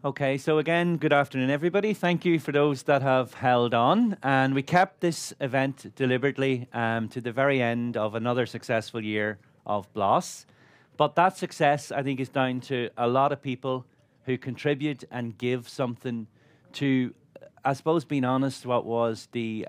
Okay, so again, good afternoon, everybody. Thank you for those that have held on. And we kept this event deliberately to the very end of another successful year of BLOS. But that success, I think, is down to a lot of people who contribute and give something to, I suppose, being honest, what was the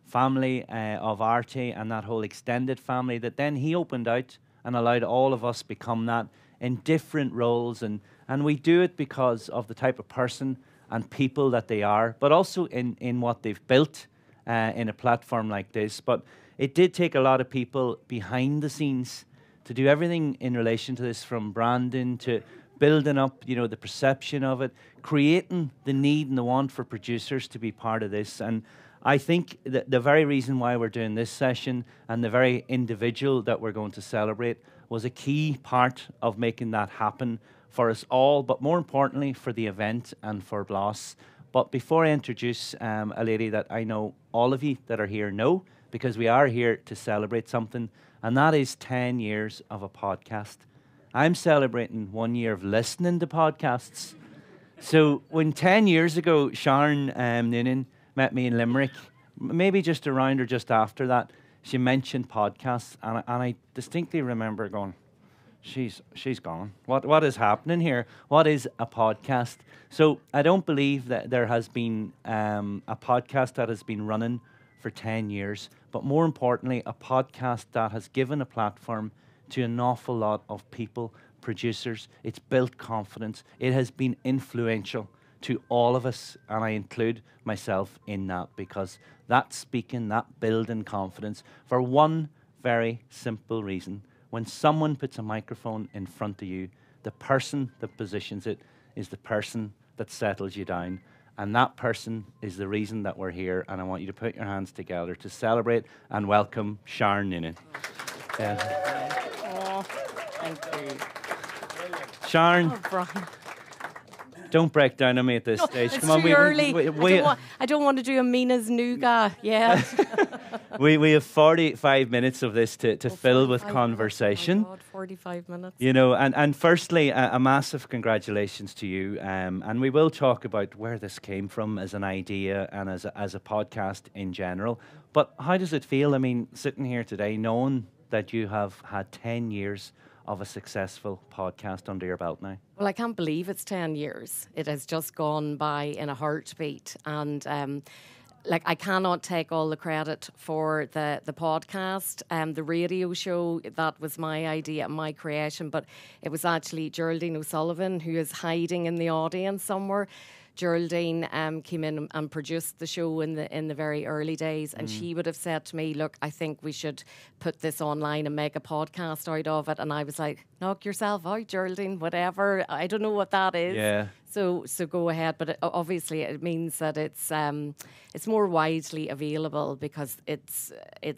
family of Archie and that whole extended family that then he opened out and allowed all of us become that in different roles. And we do it because of the type of person and people that they are, but also in what they've built in a platform like this. But it did take a lot of people behind the scenes to do everything in relation to this, from branding to building up, the perception of it, creating the need and the want for producers to be part of this. And I think that the very reason why we're doing this session and the very individual that we're going to celebrate was a key part of making that happen for us all, but more importantly for the event and for BLOS. But before I introduce a lady that I know all of you that are here know, because we are here to celebrate something, and that is 10 years of a podcast. I'm celebrating 1 year of listening to podcasts. So when 10 years ago, Sharon Noonan met me in Limerick, maybe just around or just after that, she mentioned podcasts, and I distinctly remember going, she's gone. What is happening here? What is a podcast? So I don't believe that there has been a podcast that has been running for 10 years, but more importantly, a podcast that has given a platform to an awful lot of people, producers. It's built confidence. It has been influential to all of us, and I include myself in that, because that's speaking, that building confidence for one very simple reason. When someone puts a microphone in front of you, the person that positions it is the person that settles you down. And that person is the reason that we're here, and I want you to put your hands together to celebrate and welcome Sharon Noonan. Oh, thank you. Sharon. Oh, Brian. Don't break down on me at this No, stage. it's Come on, too early. I don't want to do a Mina's nougat. Yeah. we have 45 minutes of this to fill with 45 conversation. Minutes. Oh my God, 45 minutes. And firstly, a massive congratulations to you. And we will talk about where this came from as an idea and as a podcast in general. But how does it feel? I mean, sitting here today, knowing that you have had 10 years of a successful podcast under your belt now? Well, I can't believe it's 10 years. It has just gone by in a heartbeat. And I cannot take all the credit for the podcast. The radio show, that was my idea, my creation. But it was actually Geraldine O'Sullivan, who is hiding in the audience somewhere. Geraldine came in and produced the show in the very early days, and she would have said to me, look, I think we should put this online and make a podcast out of it. And I was like, knock yourself out, Geraldine, whatever. I don't know what that is. Yeah. So go ahead. But obviously it means that it's more widely available, because it's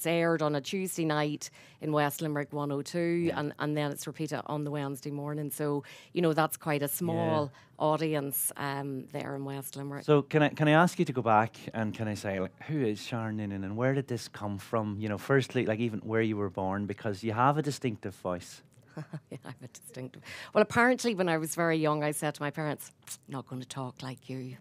aired on a Tuesday night in West Limerick 102, and then it's repeated on the Wednesday morning. So, that's quite a small audience there in West Limerick. So can I ask you to go back and can I say, who is Sharon Noonan and where did this come from? Firstly, even where you were born, because you have a distinctive voice. Yeah, I'm a distinctive. Well, apparently when I was very young, I said to my parents, I'm not going to talk like you.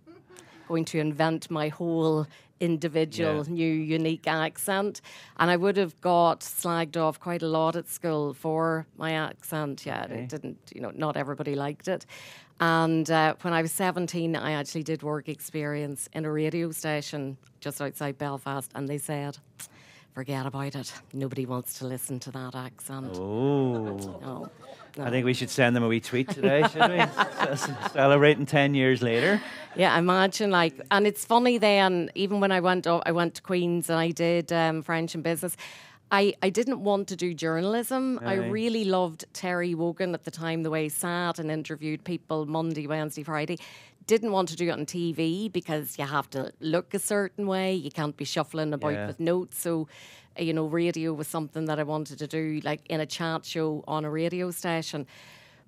Going to invent my whole individual new unique accent. And I would have got slagged off quite a lot at school for my accent. Yeah, Okay. It didn't, not everybody liked it. And when I was 17, I actually did work experience in a radio station just outside Belfast, and they said, forget about it. Nobody wants to listen to that accent. Oh. No. I think we should send them a wee tweet today, should we? Celebrating 10 years later. Yeah, imagine and it's funny then, even when I went to Queen's and I did French and business, I didn't want to do journalism. Aye. I really loved Terry Wogan at the time, the way he sat and interviewed people Monday, Wednesday, Friday. Didn't want to do it on TV because you have to look a certain way. You can't be shuffling about with notes. So, radio was something that I wanted to do, in a chat show on a radio station.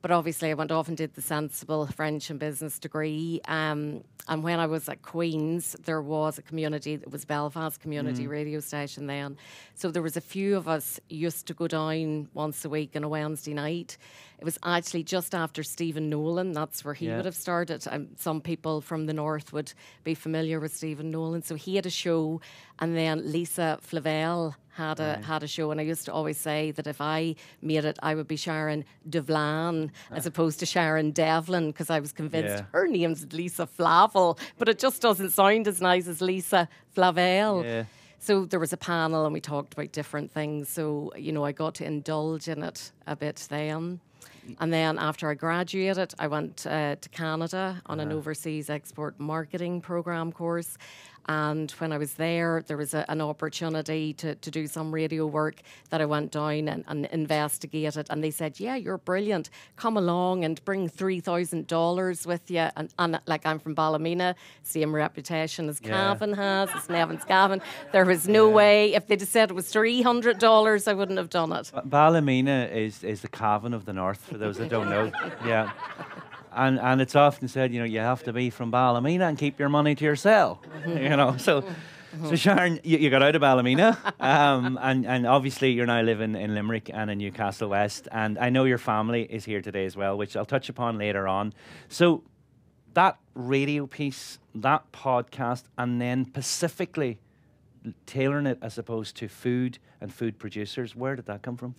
But obviously I went off and did the sensible French and business degree. And when I was at Queen's, there was a community, it was Belfast community radio station then. So there was a few of us used to go down once a week on a Wednesday night. It was actually just after Stephen Nolan. That's where he would have started. Some people from the north would be familiar with Stephen Nolan. So he had a show, and then Lisa Flavel had a show. And I used to always say that if I made it, I would be Sharon Devlan as opposed to Sharon Devlin, because I was convinced her name's Lisa Flavel, but it just doesn't sound as nice as Lisa Flavel. Yeah. So there was a panel and we talked about different things. So, you know, I got to indulge in it a bit then. And then after I graduated, I went to Canada on an overseas export marketing program course. And when I was there was an opportunity to do some radio work that I went down and investigated. And they said, yeah, you're brilliant. Come along and bring $3,000 with you. And like, I'm from Ballymena, same reputation as Cavan has, as Nevin's Cavan. There was no way, if they'd said it was $300, I wouldn't have done it. Ballymena is the Cavan of the North, for those that don't know. Yeah. And it's often said, you know, you have to be from Ballymena and keep your money to yourself, you know. So Sharon, you got out of Ballymena, and obviously you're now living in Limerick and in Newcastle West. And I know your family is here today as well, which I'll touch upon later on. So that radio piece, that podcast, and then specifically tailoring it, I suppose, to food and food producers, where did that come from?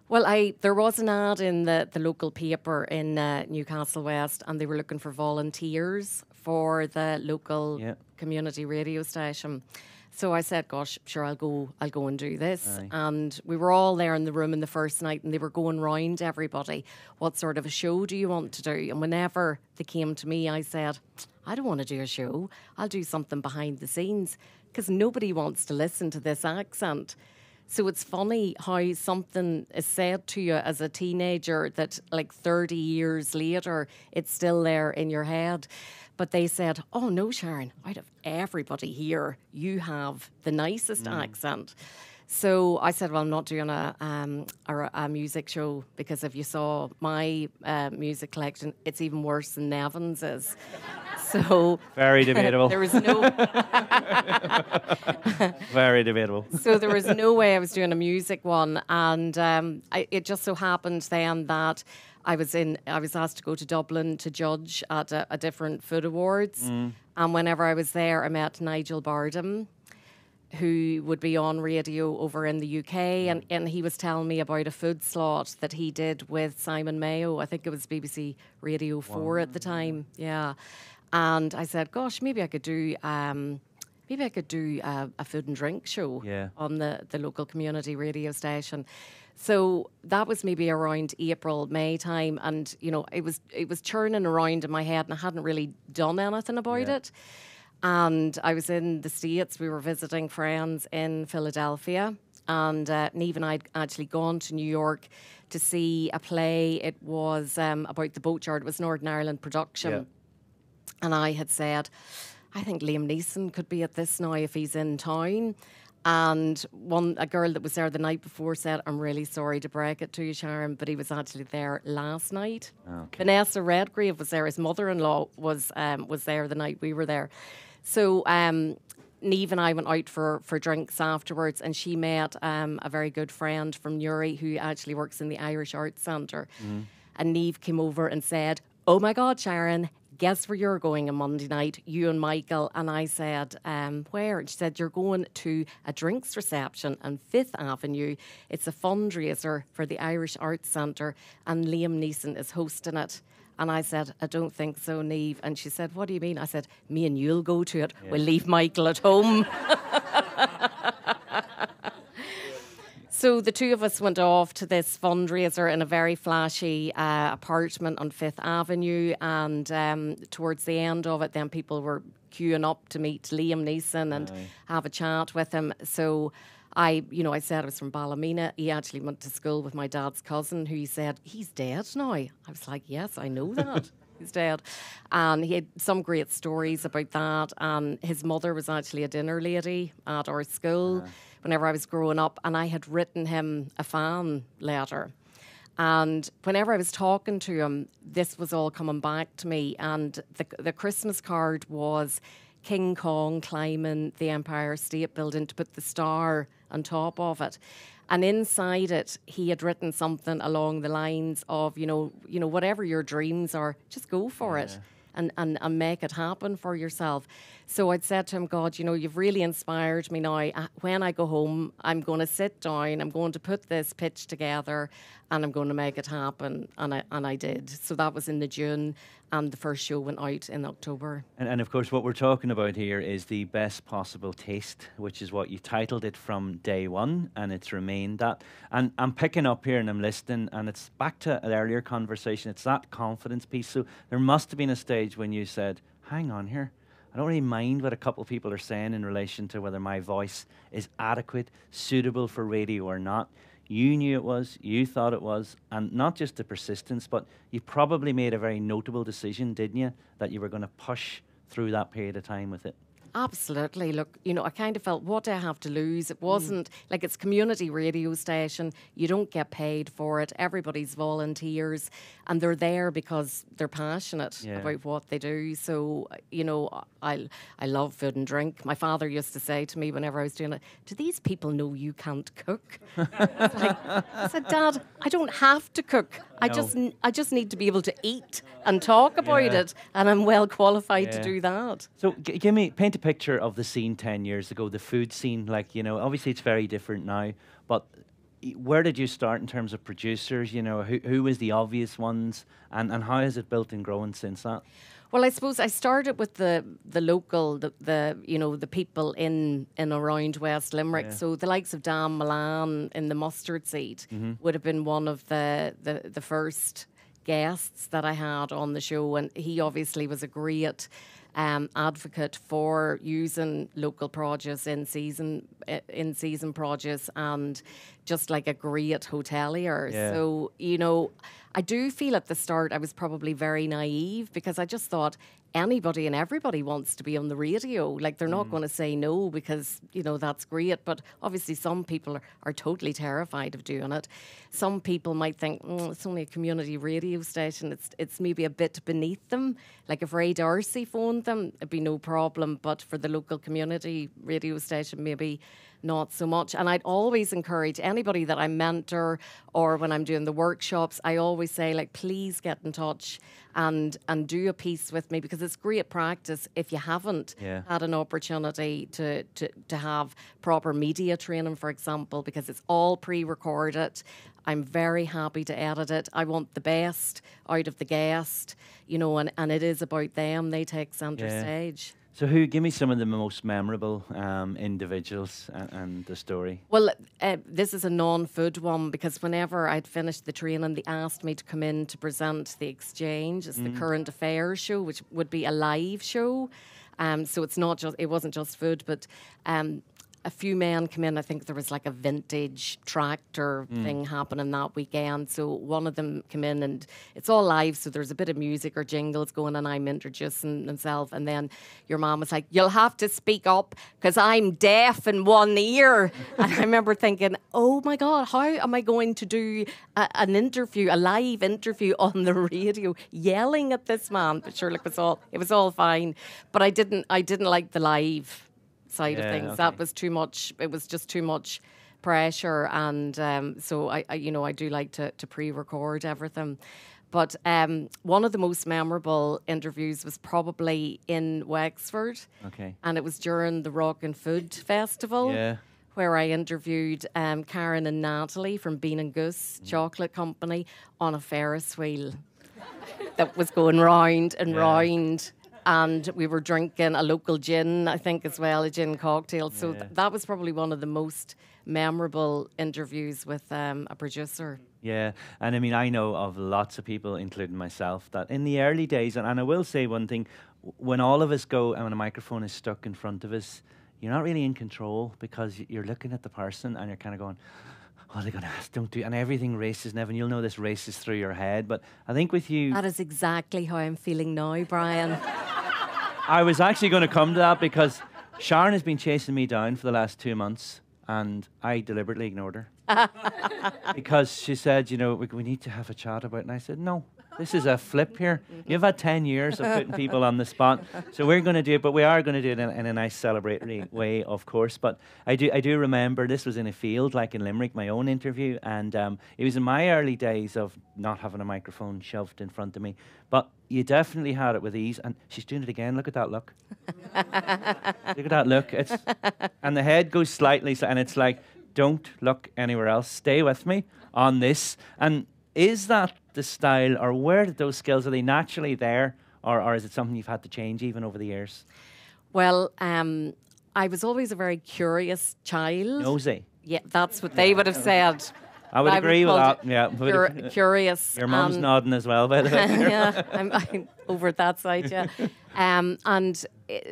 Well, there was an ad in the local paper in Newcastle West, and they were looking for volunteers for the local community radio station. So I said, gosh, sure, I'll go and do this. Aye. And we were all there in the room in the first night, and they were going round everybody, what sort of a show do you want to do? And whenever they came to me, I said, I don't want to do a show. I'll do something behind the scenes, because nobody wants to listen to this accent. So it's funny how something is said to you as a teenager that like 30 years later, it's still there in your head. But they said, oh no, Sharon, out of everybody here, you have the nicest accent. So I said, well, I'm not doing a music show, because if you saw my music collection, it's even worse than Nevin's is. So very debatable. There was no very debatable. So there was no way I was doing a music one, and it just so happened then that I was asked to go to Dublin to judge at a different food awards, and whenever I was there, I met Nigel Bardham, who would be on radio over in the UK, and he was telling me about a food slot that he did with Simon Mayo. I think it was BBC Radio 4 at the time. Yeah. And I said, gosh, maybe I could do a food and drink show on the local community radio station. So that was maybe around April, May time, and you know, it was churning around in my head, and I hadn't really done anything about it. And I was in the States. We were visiting friends in Philadelphia, and Niamh and I'd actually gone to New York to see a play. It was about the boatyard. It was Northern Ireland production. Yeah. And I had said, I think Liam Neeson could be at this now if he's in town. And a girl that was there the night before said, I'm really sorry to break it to you, Sharon, but he was actually there last night. Okay. Vanessa Redgrave was there. His mother-in-law was there the night we were there. So Niamh and I went out for drinks afterwards, and she met a very good friend from Newry who actually works in the Irish Arts Centre. And Niamh came over and said, oh my God, Sharon, guess where you're going on Monday night, you and Michael? And I said, where? And she said, you're going to a drinks reception on 5th Avenue. It's a fundraiser for the Irish Arts Centre, and Liam Neeson is hosting it. And I said, I don't think so, Niamh. And she said, what do you mean? I said, me and you'll go to it. Yeah. We'll leave Michael at home. So the two of us went off to this fundraiser in a very flashy apartment on 5th Avenue. And towards the end of it, then people were queuing up to meet Liam Neeson and have a chat with him. So I said I was from Ballymena. He actually went to school with my dad's cousin, who he said, he's dead now. I was like, yes, I know that. He's dead. And he had some great stories about that. And his mother was actually a dinner lady at our school whenever I was growing up. And I had written him a fan letter. And whenever I was talking to him, this was all coming back to me. And the Christmas card was King Kong climbing the Empire State Building to put the star on top of it. And inside it, he had written something along the lines of, whatever your dreams are, just go for it. And make it happen for yourself. So I'd said to him, God, you've really inspired me now. When I go home, I'm going to sit down, I'm going to put this pitch together, and I'm going to make it happen. And I did. So that was in the June, and the first show went out in October. And of course, what we're talking about here is the best possible taste, which is what you titled it from day one, and it's remained that. And I'm picking up here and I'm listening, and it's back to an earlier conversation. It's that confidence piece. So there must have been a stage when you said, hang on here, I don't really mind what a couple of people are saying in relation to whether my voice is adequate, suitable for radio or not. You knew it was, you thought it was, and not just the persistence, but you probably made a very notable decision, didn't you, that you were going to push through that period of time with it. Absolutely. Look, I kind of felt, what do I have to lose? It wasn't like it's community radio station. You don't get paid for it. Everybody's volunteers, and they're there because they're passionate about what they do. So, I love food and drink. My father used to say to me whenever I was doing it, do these people know you can't cook? I said, Dad, I don't have to cook. I just need to be able to eat and talk about it, and I'm well qualified to do that. So paint a picture of the scene 10 years ago, the food scene. Obviously it's very different now, but where did you start in terms of producers? Who was the obvious ones, and how has it built and grown since that? Well, I suppose I started with the local, the people in around West Limerick. So the likes of Dan Milan in the mustard seed would have been one of the first guests that I had on the show, and he obviously was a great advocate for using local produce in season produce, and just like a great hotelier. So I do feel at the start I was probably very naive, because I just thought anybody and everybody wants to be on the radio. Like, they're not going to say no, because, that's great. But obviously some people are totally terrified of doing it. Some people might think, it's only a community radio station. It's maybe a bit beneath them. Like, if Ray Darcy phoned them, it'd be no problem. But for the local community radio station, maybe not so much. And I'd always encourage anybody that I mentor, or when I'm doing the workshops, I always say, please get in touch and do a piece with me, because it's great practice if you haven't had an opportunity to have proper media training, for example, because it's all pre-recorded. I'm very happy to edit it. I want the best out of the guest, and it is about them. They take centre stage. So give me some of the most memorable individuals and the story. Well, this is a non-food one, because whenever I'd finished the training, they asked me to come in to present The Exchange. It's the current affairs show, which would be a live show. So it wasn't just food, but a few men come in. I think there was like a vintage tractor thing happening that weekend. So one of them came in, and it's all live, so there's a bit of music or jingles going, and I'm introducing myself. And then your mom was like, you'll have to speak up, because I'm deaf in one ear. And I remember thinking, oh my God, how am I going to do a live interview on the radio, yelling at this man? But sure, look, it was all fine. But I didn't like the live side of things. That was too much. It was just too much pressure, and so I do like to pre-record everything. But one of the most memorable interviews was probably in Wexford, and it was during the Rock and Food Festival, where I interviewed Karen and Natalie from Bean and Goose Chocolate Company on a Ferris wheel that was going round and round. And we were drinking a local gin, I think, as well, a gin cocktail. So that was probably one of the most memorable interviews with a producer. Yeah, and I mean, I know of lots of people, including myself, that in the early days, and I will say one thing, when all of us go and when a microphone is stuck in front of us, you're not really in control, because you're looking at the person and you're kind of going, oh, they're going to ask, don't do, and everything races, Nevin. You'll know this races through your head. But I think with you... That is exactly how I'm feeling now, Brian. I was actually going to come to that, because Sharon has been chasing me down for the last 2 months, And I deliberately ignored her because she said, you know, we need to have a chat about it. And I said, no, this is a flip here. You've had 10 years of putting people on the spot. So we're going to do it, but we are going to do it in a nice celebratory way, of course. But I do remember this was in a field, like in Limerick, my own interview. And it was in my early days of not having a microphone shoved in front of me. But you definitely had it with ease. And she's doing it again. Look at that look. Look at that look. And the head goes slightly, and it's like, don't look anywhere else. Stay with me on this. And is that the style, or where did those skills, are they naturally there, or is it something you've had to change even over the years? Well, I was always a very curious child. Nosy. Yeah, that's what they would have said. I would agree with that. Yeah, curious. Your mum's nodding as well, by the way. Yeah, I'm over that side. Yeah, and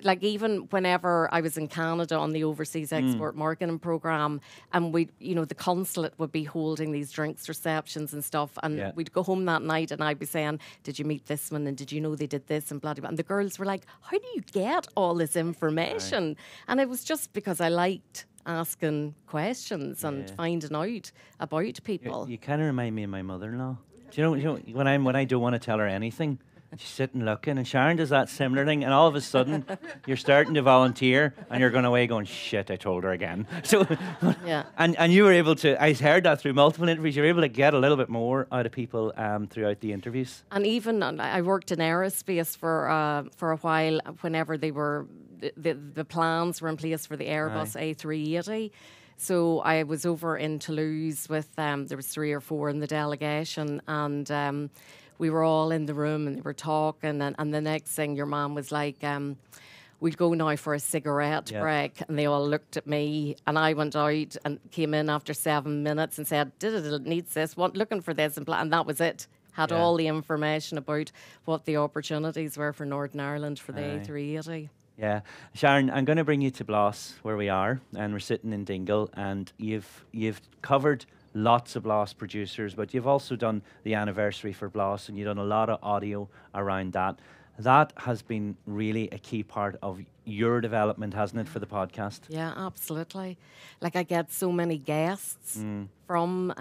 like even whenever I was in Canada on the overseas export marketing program, and the consulate would be holding these drinks receptions and stuff, and we'd go home that night, and I'd be saying, "Did you meet this one? And did you know they did this?" And blah blah blah. And the girls were like, "How do you get all this information?" Right. And it was just because I liked asking questions and finding out about people. You kind of remind me of my mother-in-law. Do you know when I don't want to tell her anything, she's sitting looking, and Sharon does that similar thing, and all of a sudden you're starting to volunteer, and you're going away going, shit, I told her again. So, and you were able to. I heard that through multiple interviews. You were able to get a little bit more out of people throughout the interviews. And even I worked in aerospace for a while. Whenever they were. The plans were in place for the Airbus A380. So I was over in Toulouse with, there was 3 or 4 in the delegation, and we were all in the room and they were talking, and the next thing your mum was like, we'd go now for a cigarette break, and they all looked at me, and I went out and came in after 7 minutes and said, it needs this, looking for this, and that was it. Had all the information about what the opportunities were for Northern Ireland for the A380. Yeah, Sharon, I'm going to bring you to Bloss, where we are, and we're sitting in Dingle, and you've covered lots of Bloss producers, but you've also done the anniversary for Bloss, and you've done a lot of audio around that. That has been really a key part of your development, hasn't it, for the podcast? Yeah, absolutely. Like, I get so many guests from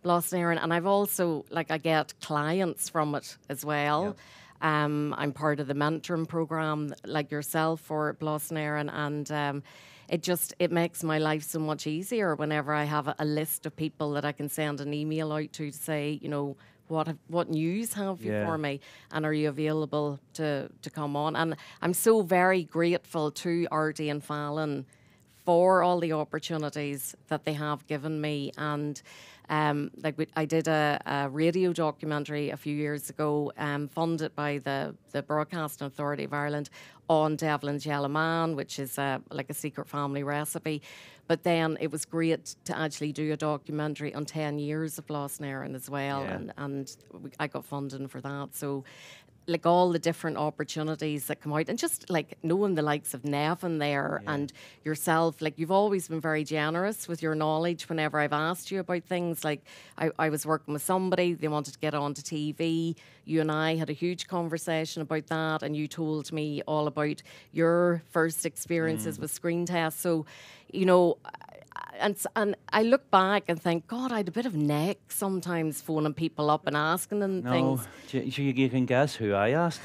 Bloss and Éireann, and I've also, I get clients from it as well. Yep. I'm part of the mentoring program, like yourself, for Bloss and Éireann, and it makes my life so much easier whenever I have a list of people that I can send an email out to say, what news have you for me, and are you available to come on? And I'm so very grateful to Artie and Fallon for all the opportunities that they have given me. And I did a radio documentary a few years ago, funded by the Broadcasting Authority of Ireland, on Devlin's Yellow Man, which is like a secret family recipe. But then it was great to actually do a documentary on 10 years of Bloss and Éireann as well, and I got funding for that. So, like, all the different opportunities that come out, and just like knowing the likes of Nevin there and yourself, like, you've always been very generous with your knowledge whenever I've asked you about things. Like, I was working with somebody, they wanted to get onto TV. You and I had a huge conversation about that, and you told me all about your first experiences with screen tests. So, and I look back and think, God, I had a bit of neck sometimes phoning people up and asking them things. You can guess who I asked.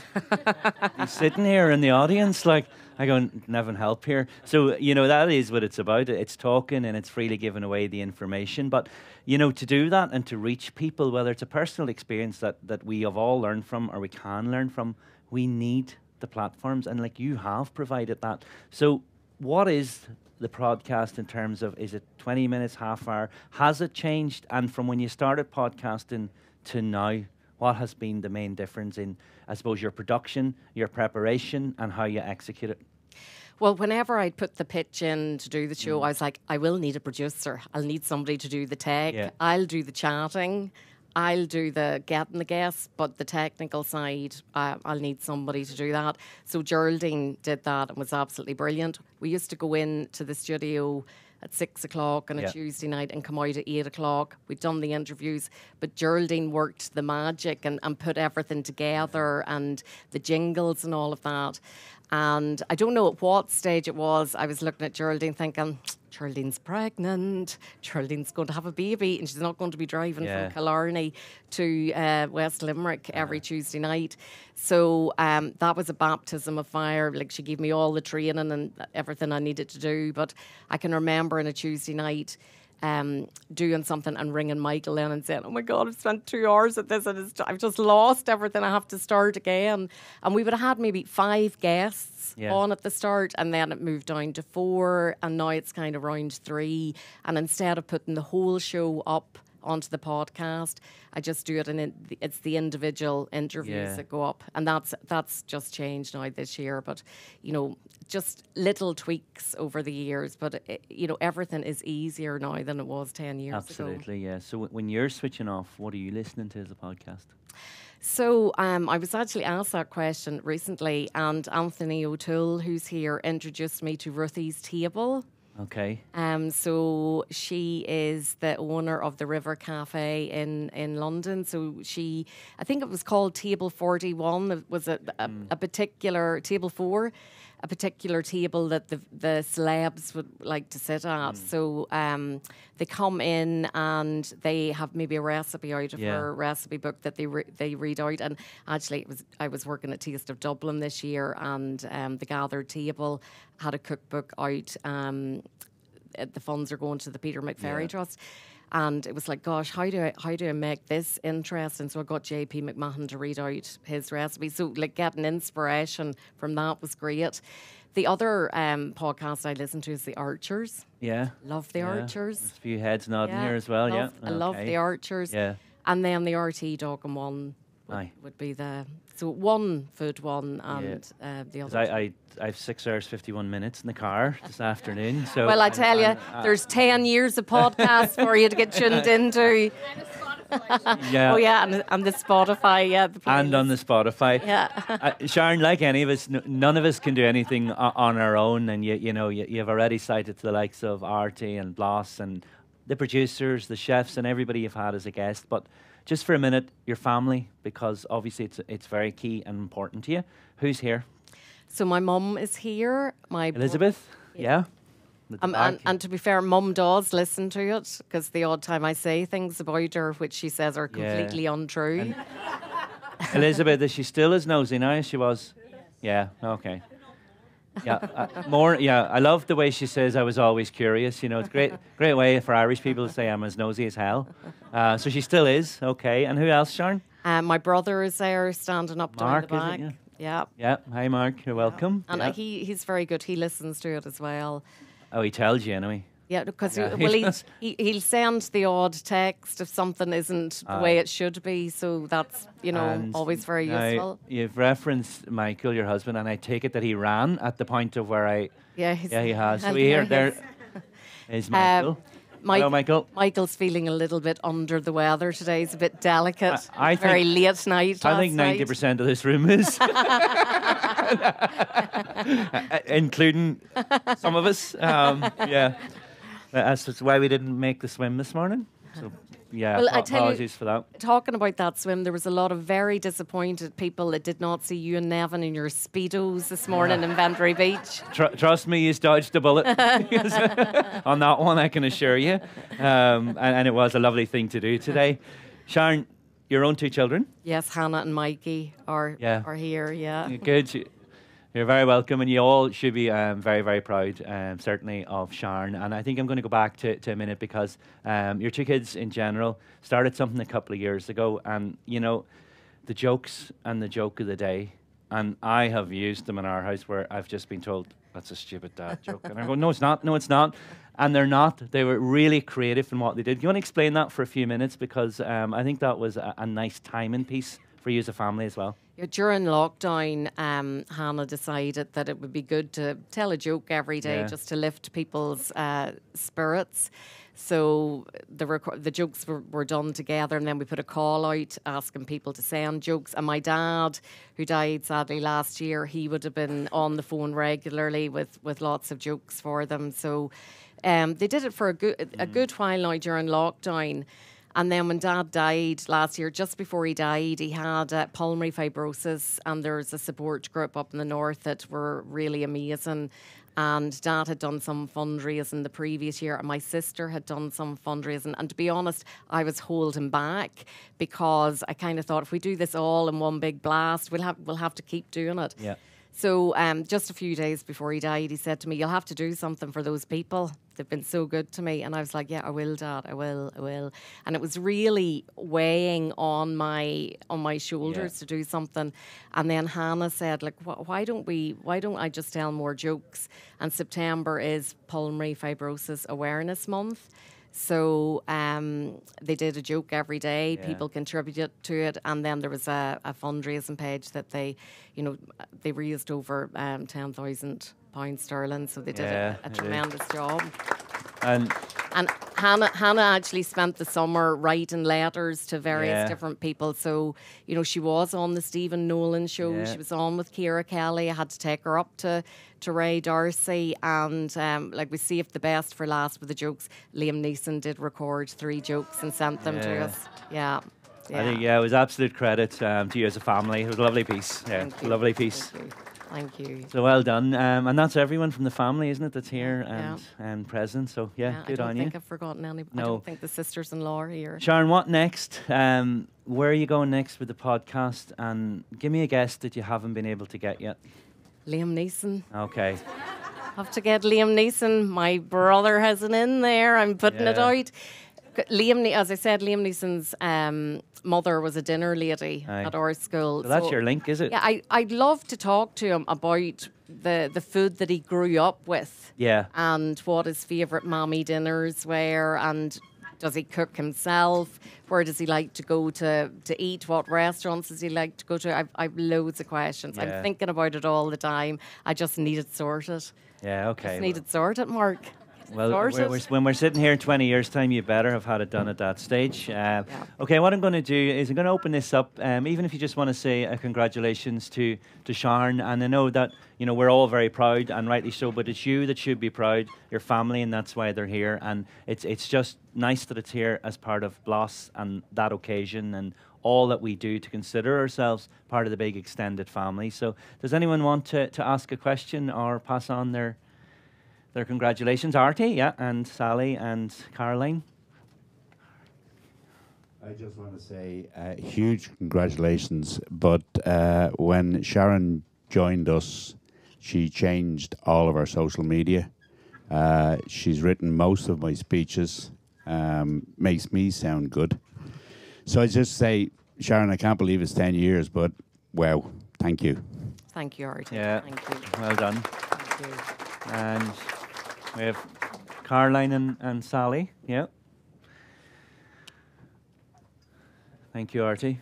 He's sitting here in the audience, like, I go, Nevin, help here. So, that is what it's about. It's talking, and it's freely giving away the information. But, to do that and to reach people, whether it's a personal experience that we have all learned from, or we can learn from, we need the platforms. And, like, you have provided that. So what is the podcast in terms of, is it 20 minutes, half hour? Has it changed? And from when you started podcasting to now, what has been the main difference in, I suppose, your production, your preparation, and how you execute it? Well, whenever I'd put the pitch in to do the show, I was like, I will need a producer. I'll need somebody to do the tech. Yeah. I'll do the chatting. I'll do the getting the guests, but the technical side, I'll need somebody to do that. So Geraldine did that and was absolutely brilliant. We used to go in to the studio at 6 o'clock on a Tuesday night and come out at 8 o'clock. We'd done the interviews, but Geraldine worked the magic and put everything together, and the jingles and all of that. And I don't know at what stage it was, I was looking at Geraldine thinking, Geraldine's pregnant, Geraldine's going to have a baby, and she's not going to be driving from Killarney to West Limerick every Tuesday night. So that was a baptism of fire. Like, she gave me all the training and everything I needed to do. But I can remember on a Tuesday night doing something and ringing Michael in and saying, oh my God, I've spent 2 hours at this and I've just lost everything. I have to start again. And we would have had maybe 5 guests on at the start, and then it moved down to 4, and now it's kind of round 3. And instead of putting the whole show up onto the podcast, I just do it, and it's the individual interviews that go up, and that's just changed now this year. But just little tweaks over the years, but everything is easier now than it was 10 years ago. Absolutely, yeah. So when you're switching off, what are you listening to as a podcast? So I was actually asked that question recently, and Anthony O'Toole, who's here, introduced me to Ruthie's Table. Okay. So she is the owner of the River Cafe in London. So I think it was called Table 41. It was a particular Table 4, a particular table that the celebs would like to sit at. So they come in and they have maybe a recipe out of her recipe book that they read out. And actually, I was working at Taste of Dublin this year, and the Gathered Table had a cookbook out. The funds are going to the Peter McFerry Trust. And it was like, gosh, how do I make this interesting? So I got JP McMahon to read out his recipe. So like getting inspiration from that was great. The other podcast I listen to is The Archers. Yeah. Love The Archers. There's a few heads nodding here as well, I love The Archers. Yeah. And then the RT Dog and One would be one food one and the other. I have 6 hours 51 minutes in the car this afternoon. So well, I tell you, there's 10 years of podcasts for you to get tuned into. Yeah. Oh yeah, and the Spotify, and on the Spotify. Yeah. Sharon, like any of us, none of us can do anything on our own, and you've already cited the likes of RT and Bloss and the producers, the chefs, and everybody you've had as a guest. But just for a minute, your family, because obviously it's very key and important to you. Who's here? So my mum is here. Elizabeth, yeah. And to be fair, Mum does listen to it, because the odd time I say things about her which she says are completely untrue. And Elizabeth, is she still as nosy now as she was? Yeah, okay. Yeah, I love the way she says I was always curious. It's a great way for Irish people to say I'm as nosy as hell. So she still is, okay. And who else, Sharon? My brother is there standing up down the back. Is it? Yeah. Yeah, hi Mark, you're welcome. And he's very good, he listens to it as well. Oh, he tells you anyway. Yeah, because he'll send the odd text if something isn't the way it should be. So that's, always very useful. You've referenced Michael, your husband, and I take it that he ran at the point of where he has. So there is Michael. Hello, Michael. Michael's feeling a little bit under the weather today. He's a bit delicate. I think, very late night. I think 90% of this room is, including some of us. That's why we didn't make the swim this morning. So, apologies for that. Talking about that swim, there was a lot of very disappointed people that did not see you and Nevin in your Speedos this morning in Ventry Beach. Trust me, you dodged a bullet on that one, I can assure you. And it was a lovely thing to do today. Sharon, your own 2 children? Yes, Hannah and Mikey are here, Good. You're very welcome, and you all should be very, very proud, certainly, of Sharon. And I think I'm going to go back to a minute, because your 2 kids in general started something a couple of years ago, and, the jokes and the joke of the day, and I have used them in our house where I've just been told, that's a stupid dad joke. And I go, no, it's not. And they're not. They were really creative in what they did. Do you want to explain that for a few minutes? Because I think that was a nice timing piece for you as a family as well. During lockdown, Hannah decided that it would be good to tell a joke every day just to lift people's spirits. So the jokes were done together, and then we put a call out asking people to send jokes. And my dad, who died sadly last year, he would have been on the phone regularly with lots of jokes for them. So they did it for a good while now during lockdown. And then when Dad died last year, just before he died, he had pulmonary fibrosis, and there's a support group up in the north that were really amazing. And Dad had done some fundraising the previous year, and my sister had done some fundraising. And to be honest, I was holding back because I kind of thought if we do this all in one big blast, we'll have to keep doing it. Yeah. So just a few days before he died, he said to me, "You'll have to do something for those people. They've been so good to me." And I was like, "Yeah, I will, Dad. I will." And it was really weighing on my shoulders to do something. And then Hannah said, "Like, why don't I just tell more jokes?" And September is Pulmonary Fibrosis Awareness Month. So they did a joke every day. Yeah. People contributed to it, and then there was a fundraising page that they raised over £10,000 sterling. So they did a tremendous job. And Hannah actually spent the summer writing letters to various different people. So, she was on the Stephen Nolan show. Yeah. She was on with Ciara Kelly. I had to take her up to Ray Darcy. And we saved the best for last with the jokes. Liam Neeson did record 3 jokes and sent them to us. Yeah. I think, it was absolute credit to you as a family. It was a lovely piece. Yeah, lovely piece. Thank you. So well done. And that's everyone from the family, isn't it, that's here and present. So, good on you. I don't think I've forgotten any. No. I don't think the sisters-in-law are here. Sharon, what next? Where are you going next with the podcast? And give me a guess that you haven't been able to get yet. Liam Neeson. Okay. Have to get Liam Neeson. My brother has an in there. I'm putting it out. As I said, Liam Neeson's mother was a dinner lady at our school. So that's your link, is it? Yeah, I'd love to talk to him about the food that he grew up with. Yeah. And what his favourite mommy dinners were, and does he cook himself? Where does he like to go to eat? What restaurants does he like to go to? I've loads of questions. Yeah. I'm thinking about it all the time. I just need it sorted. Yeah, okay. Just need it sorted, Mark. Well, when we're sitting here in 20 years' time, you better have had it done at that stage. Okay, what I'm going to do is I'm going to open this up, even if you just want to say congratulations to Sharon. And I know that, we're all very proud, and rightly so, but it's you that should be proud, your family, and that's why they're here. And it's just nice that it's here as part of BLOS and that occasion and all that we do to consider ourselves part of the big extended family. So does anyone want to ask a question or pass on their congratulations? Artie, and Sally and Caroline. I just want to say huge congratulations, but when Sharon joined us, she changed all of our social media. She's written most of my speeches, makes me sound good. So I just say, Sharon, I can't believe it's 10 years, but wow, thank you. Thank you, Artie. Yeah, thank you. Well done. Thank you. And we have Caroline and Sally. Yeah. Thank you, Artie.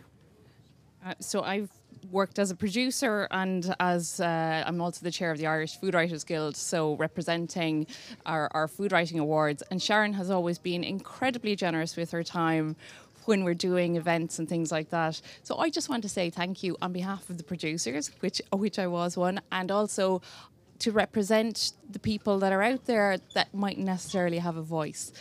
So I've worked as a producer and as I'm also the chair of the Irish Food Writers Guild, so representing our food writing awards. And Sharon has always been incredibly generous with her time when we're doing events and things like that. So I just want to say thank you on behalf of the producers, which I was one, and also to represent the people that are out there that mightn't necessarily have a voice.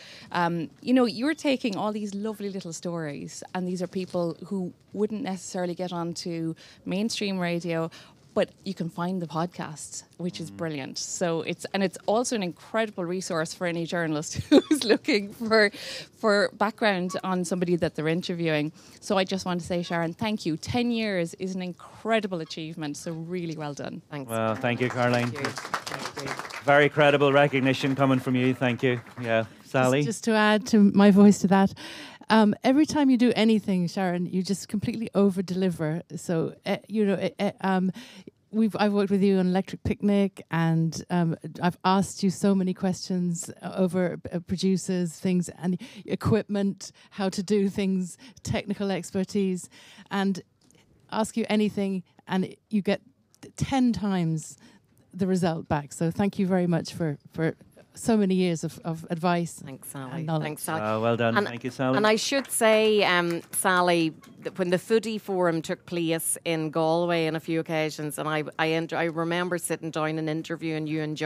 You're taking all these lovely little stories, and these are people who wouldn't necessarily get onto mainstream radio, but you can find the podcasts, which is brilliant. So it's also an incredible resource for any journalist who's looking for background on somebody that they're interviewing. So I just want to say, Sharon, thank you. 10 years is an incredible achievement, so really well done. Thanks. Well, thank you, Caroline. Thank you. Very credible recognition coming from you. Thank you. Yeah, Sally. Just to add to my voice to that, every time you do anything, Sharon, you just completely over-deliver. So, I've worked with you on Electric Picnic, and I've asked you so many questions over producers, things, and equipment, how to do things, technical expertise, and ask you anything, and you get 10 times the result back. So thank you very much for so many years of advice. Thanks, Sally. Thanks, Sally. Well done. Thank you, Sally. And I should say, Sally, when the Foodie Forum took place in Galway on a few occasions, and I remember sitting down and interviewing you and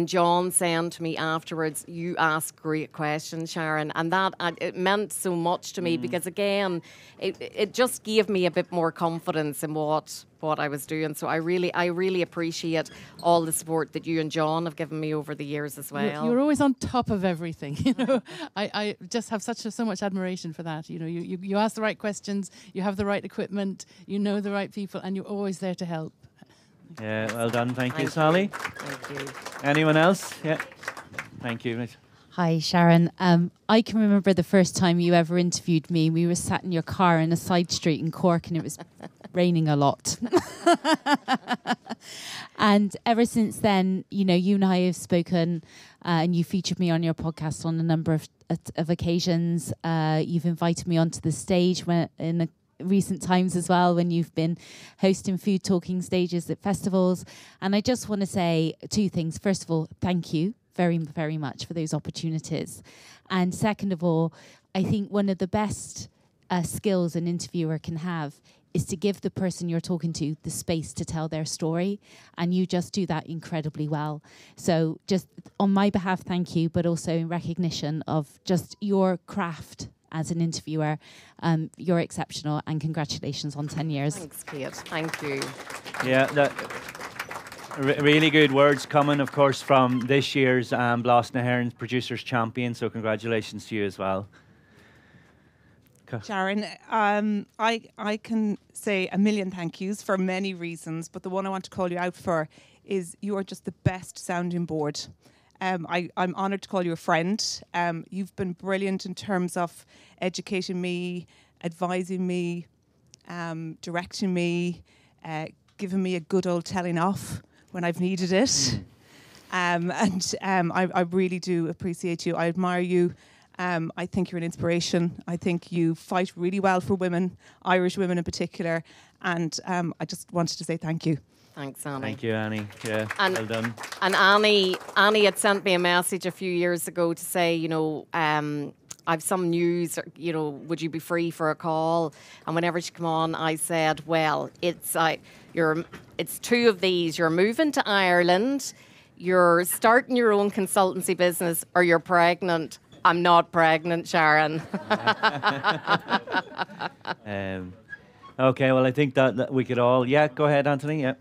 John saying to me afterwards, "You ask great questions, Sharon," and that it meant so much to me because again, it just gave me a bit more confidence in what what I was doing. So I really appreciate all the support that you and John have given me over the years as well. You're always on top of everything. You know, I just have so much admiration for that. You know, you ask the right questions, you have the right equipment, you know the right people, and you're always there to help. Yeah, well done. Thank you, Sally. Thank you. Anyone else? Yeah. Thank you. Hi, Sharon. I can remember the first time you ever interviewed me. We were sat in your car in a side street in Cork and it was raining a lot. And ever since then, you know, you and I have spoken and you featured me on your podcast on a number of occasions. You've invited me onto the stage in recent times as well, when you've been hosting food talking stages at festivals. And I just want to say two things. First of all, thank you very, very much for those opportunities. And second of all, I think one of the best skills an interviewer can have is to give the person you're talking to the space to tell their story. And you just do that incredibly well. So just on my behalf, thank you, but also in recognition of just your craft as an interviewer. You're exceptional, and congratulations on 10 years. Thanks, Kate. Thank you. Yeah, really good words coming, of course, from this year's Blas na HÉireann's Producers Champion, so congratulations to you as well. Sharon, I can say a million thank yous for many reasons, but the one I want to call you out for is you are just the best sounding board. I'm honoured to call you a friend. You've been brilliant in terms of educating me, advising me, directing me, giving me a good old telling off when I've needed it. I really do appreciate you. I admire you. I think you're an inspiration. I think you fight really well for women, Irish women in particular. And I just wanted to say thank you. Thanks, Annie. Thank you, Annie. Yeah, well done. And Annie had sent me a message a few years ago to say, you know, I've some news, you know, would you be free for a call? And whenever she came on, I said, well, it's two of these. You're moving to Ireland, you're starting your own consultancy business, or you're pregnant. I'm not pregnant, Sharon. Okay, well, I think that we could all... Yeah, go ahead, Anthony. Yeah.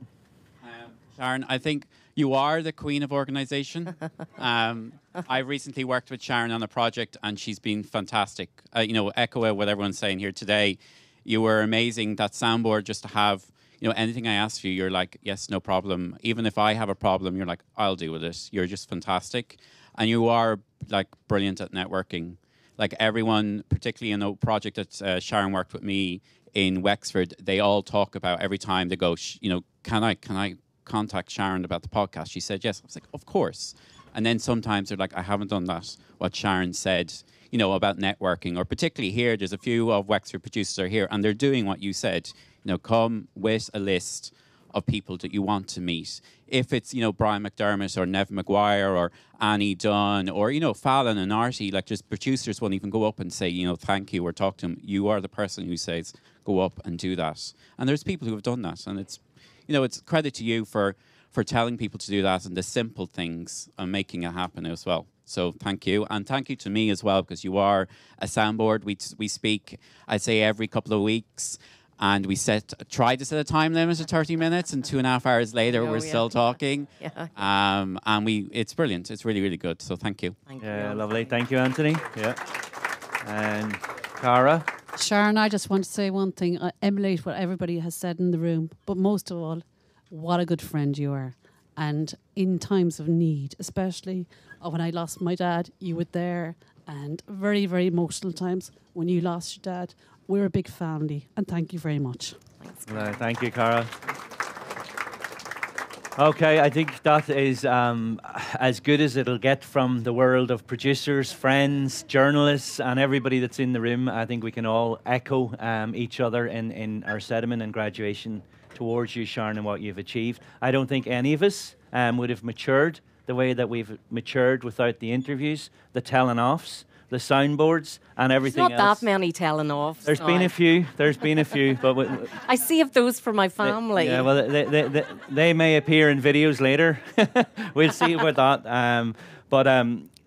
Sharon, I think you are the queen of organisation. I recently worked with Sharon on a project and she's been fantastic. Echo what everyone's saying here today. You were amazing. That soundboard, just to have, anything I ask you, you're like, yes, no problem. Even if I have a problem, you're like, I'll deal with it. You're just fantastic. And you are like brilliant at networking. Like everyone, particularly in a project that Sharon worked with me in Wexford, they all talk about every time they go, can I contact Sharon about the podcast? She said yes. I was like, of course. And then sometimes they're like, I haven't done that, what Sharon said, about networking. Or particularly here, there's a few of Wexford producers are here and they're doing what you said. Come with a list of people that you want to meet. If it's, Brian McDermott or Nev Maguire or Annie Dunn or, Fallon and Artie, like just producers won't even go up and say, thank you or talk to them. You are the person who says, go up and do that. And there's people who have done that. And it's, it's credit to you for telling people to do that and the simple things and making it happen as well. So thank you. And thank you to me as well, because you are a soundboard. We speak, I'd say, every couple of weeks. And we tried to set a time limit of 30 minutes, and 2.5 hours later, we're still talking. Yeah. And it's brilliant. It's really, really good. So thank you. Thank you. Lovely. Thank you, Anthony. Yeah. And Cara? Sharon, I just want to say one thing. I emulate what everybody has said in the room. But most of all, what a good friend you are. And in times of need, especially when I lost my dad, you were there. And very, very emotional times when you lost your dad. We're a big family, and thank you very much. Thanks. Thank you, Cara. Okay, I think that is as good as it'll get from the world of producers, friends, journalists, and everybody that's in the room. I think we can all echo each other in our sentiment and graduation towards you, Sharon, and what you've achieved. I don't think any of us would have matured the way that we've matured without the interviews, the telling offs, the soundboards, and everything else. There's not that many telling offs. There's been a few. But I saved those for my family. They may appear in videos later. We'll see about that.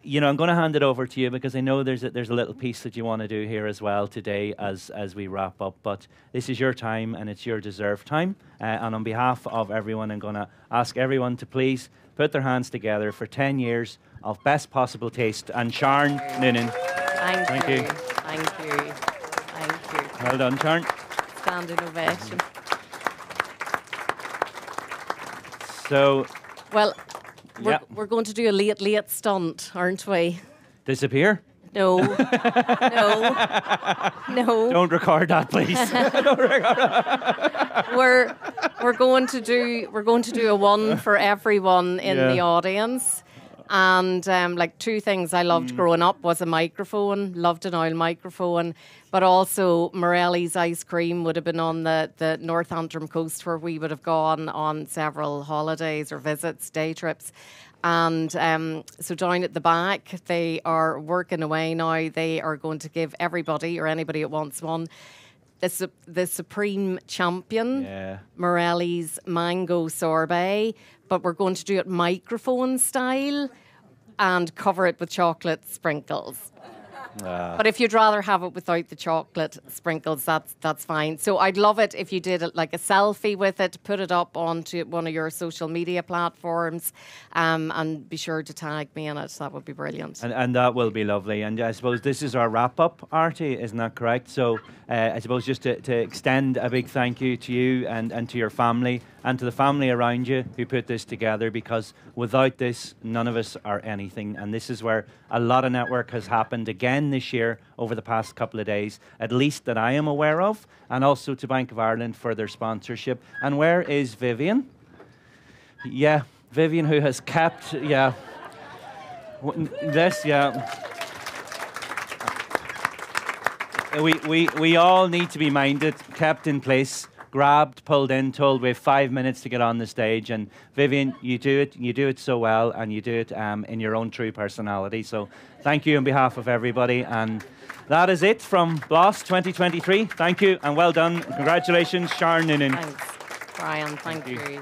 you know, I'm going to hand it over to you because I know there's a little piece that you want to do here as well today as we wrap up. But this is your time and it's your deserved time. And on behalf of everyone, I'm going to ask everyone to please put their hands together for 10 years of best possible taste. And Sharon Noonan. Thank you. Thank you. Thank you. Well done, Sharon. Standing ovation. So, well, we're going to do a late stunt, aren't we? Disappear? No. No. Don't record that, please. Don't record that. We're going to do a one for everyone in the audience. And like two things I loved growing up was a microphone, loved an oil microphone, but also Morelli's ice cream would have been on the North Antrim coast where we would have gone on several holidays or visits, day trips. And so down at the back, they are working away now. They are going to give everybody or anybody that wants one the Supreme Champion, Morelli's Mango Sorbet, but we're going to do it microphone style and cover it with chocolate sprinkles. But if you'd rather have it without the chocolate sprinkles, that's fine. So I'd love it if you did it like a selfie with it, put it up onto one of your social media platforms, and be sure to tag me in it. That would be brilliant. And that will be lovely. And I suppose this is our wrap-up, Artie, isn't that correct? So I suppose just to extend a big thank you to you and to your family and to the family around you who put this together, because without this, none of us are anything. And this is where a lot of network has happened again this year over the past couple of days, at least that I am aware of, and also to Bank of Ireland for their sponsorship. And where is Vivian? Yeah, Vivian, who has kept, this, We all need to be minded, kept in place, grabbed, pulled in, told we have 5 minutes to get on the stage. And Vivian, you do it so well, and you do it in your own true personality. So thank you on behalf of everybody. And that is it from BLOS 2023. Thank you and well done. Congratulations, Sharon Noonan. Thanks, Brian. Thank you.